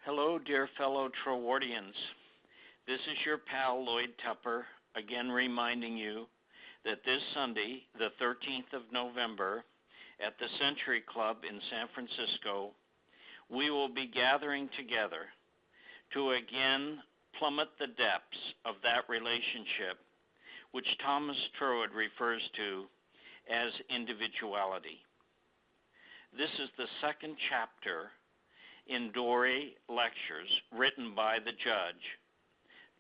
Hello, dear fellow Trowardians. This is your pal, Lloyd Tupper, again reminding you that this Sunday, the 13th of November, at the Century Club in San Francisco, we will be gathering together to again plummet the depths of that relationship which Thomas Troward refers to as individuality. This is the second chapter in Dore Lectures written by the judge,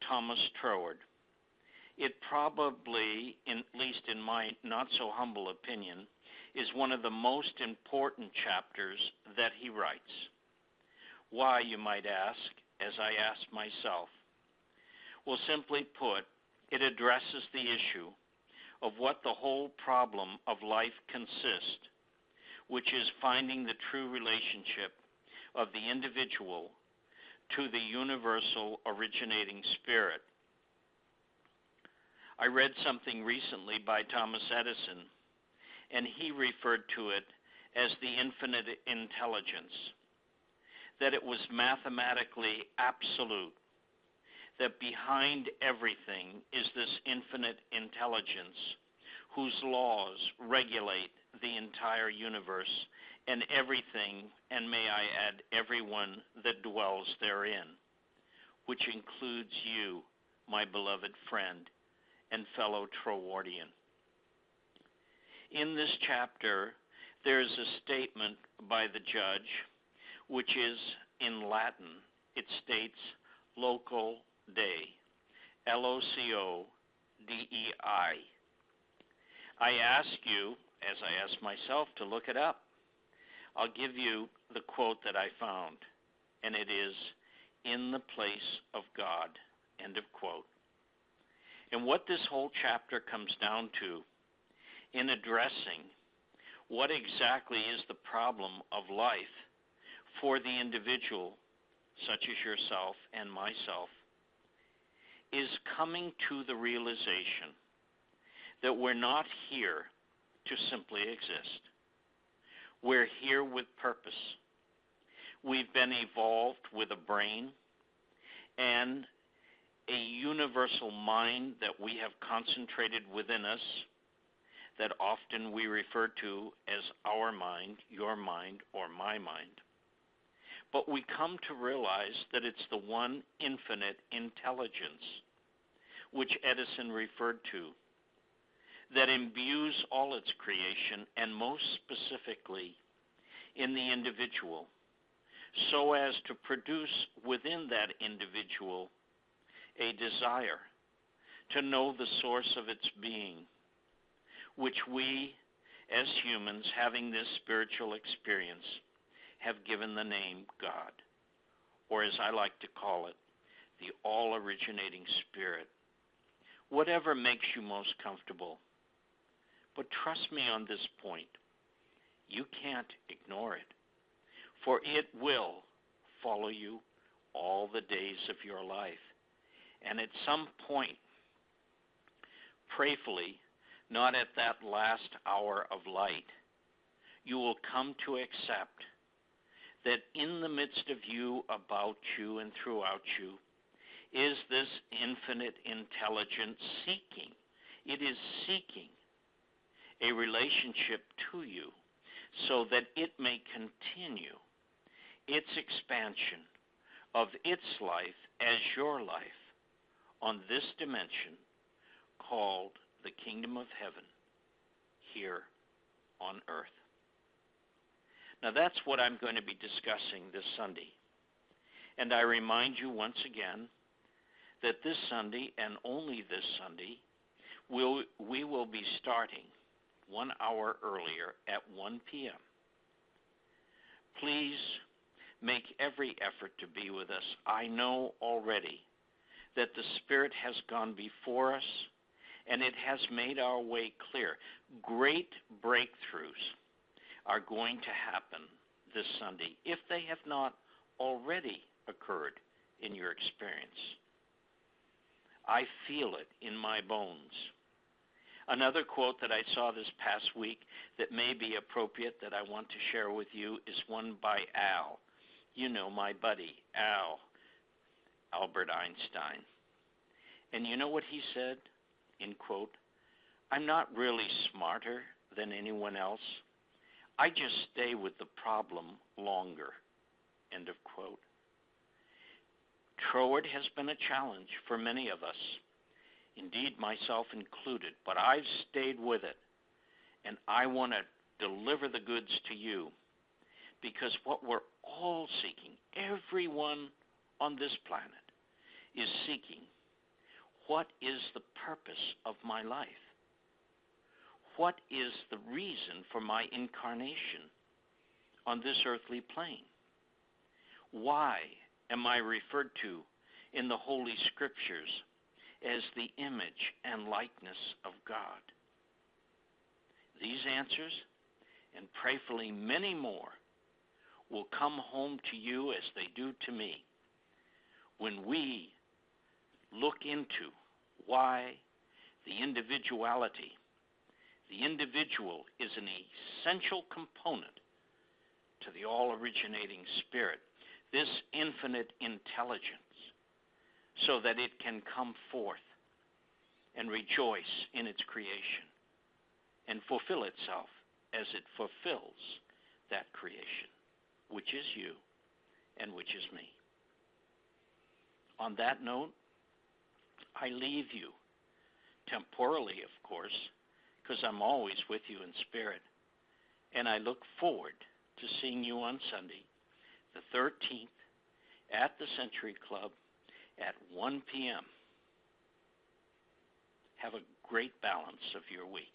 Thomas Troward. It probably, at least in my not so humble opinion, is one of the most important chapters that he writes. Why, you might ask, as I ask myself? Well, simply put, it addresses the issue of what the whole problem of life consists, which is finding the true relationship of the individual to the universal originating spirit. I read something recently by Thomas Edison, and he referred to it as the infinite intelligence, that it was mathematically absolute, that behind everything is this infinite intelligence whose laws regulate the entire universe and everything, and may I add, everyone that dwells therein, which includes you, my beloved friend and fellow Trowardian. In this chapter, there is a statement by the judge, which is in Latin. It states, loco Dei, L-O-C-O-D-E-I. I ask you, as I ask myself, to look it up. I'll give you the quote that I found, and it is, in the place of God, end of quote. And what this whole chapter comes down to, in addressing what exactly is the problem of life for the individual, such as yourself and myself, is coming to the realization that we're not here to simply exist. We're here with purpose. We've been evolved with a brain and a universal mind that we have concentrated within us, that often we refer to as our mind, your mind, or my mind. But we come to realize that it's the one infinite intelligence, which Edison referred to, that imbues all its creation, and most specifically in the individual, so as to produce within that individual a desire to know the source of its being, which we, as humans having this spiritual experience, have given the name God, or as I like to call it, the all-originating spirit. Whatever makes you most comfortable. But trust me on this point, you can't ignore it, for it will follow you all the days of your life. And at some point, prayerfully, not at that last hour of light, you will come to accept that in the midst of you, about you, and throughout you, is this infinite intelligence seeking. It is seeking a relationship to you so that it may continue its expansion of its life as your life on this dimension called the kingdom of heaven here on earth. Now that's what I'm going to be discussing this Sunday. And I remind you once again that this Sunday, and only this Sunday, we will be starting 1 hour earlier at 1 p.m. Please make every effort to be with us. I know already that the Spirit has gone before us, and it has made our way clear. Great breakthroughs are going to happen this Sunday, if they have not already occurred in your experience. I feel it in my bones. Another quote that I saw this past week that may be appropriate that I want to share with you is one by Al. You know my buddy, Albert Einstein. And you know what he said? In quote, I'm not really smarter than anyone else. I just stay with the problem longer. End of quote. Troward has been a challenge for many of us, indeed myself included, but I've stayed with it, and I want to deliver the goods to you, because what we're all seeking, everyone on this planet is seeking, what is the purpose of my life? What is the reason for my incarnation on this earthly plane? Why am I referred to in the Holy Scriptures as the image and likeness of God? These answers, and prayerfully many more, will come home to you as they do to me when we look into why the individuality, the individual, is an essential component to the all-originating spirit, this infinite intelligence, so that it can come forth and rejoice in its creation and fulfill itself as it fulfills that creation, which is you and which is me. On that note, I leave you, temporally of course, because I'm always with you in spirit, and I look forward to seeing you on Sunday, the 13th, at the Century Club at 1 p.m. Have a great balance of your week.